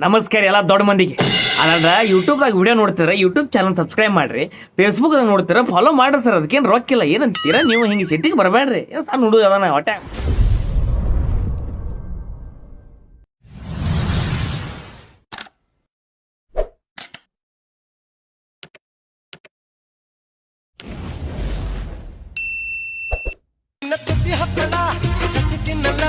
ನಮಸ್ಕಾರ ಎಲ್ಲ ದೊಡ್ಡ ಮಂದಿಗೆ. ಅದ ಯೂಟ್ಯೂಬ್ದಾಗ ವಿಡಿಯೋ ನೋಡ್ತೀರ, ಯೂಟ್ಯೂಬ್ ಚಾನಲ್ ಸಬ್ಸ್ಕ್ರೈಬ್ ಮಾಡ್ರಿ. ಫೇಸ್ಬುಕ್ದಾಗ ನೋಡ್ತೀರ, ಫಾಲೋ ಮಾಡ್ರಿ ಸರ್. ಅದಕ್ಕೇನು ರೊಕ್ಕಿಲ್ಲ. ಏನಂತೀರ ನೀವು? ಹಿಂಗೆ ಸಿಟ್ಟಿಗೆ ಬರಬೇಡ್ರಿ. ಏನು ಸಣ್ಣ ಹುಡುಗ ಅದಾನ ಹೊಟ್ಟೆ. ಹಪ್ಪಳ ಕಚ್ಚಿ ತಿನ್ನಲ್ಲ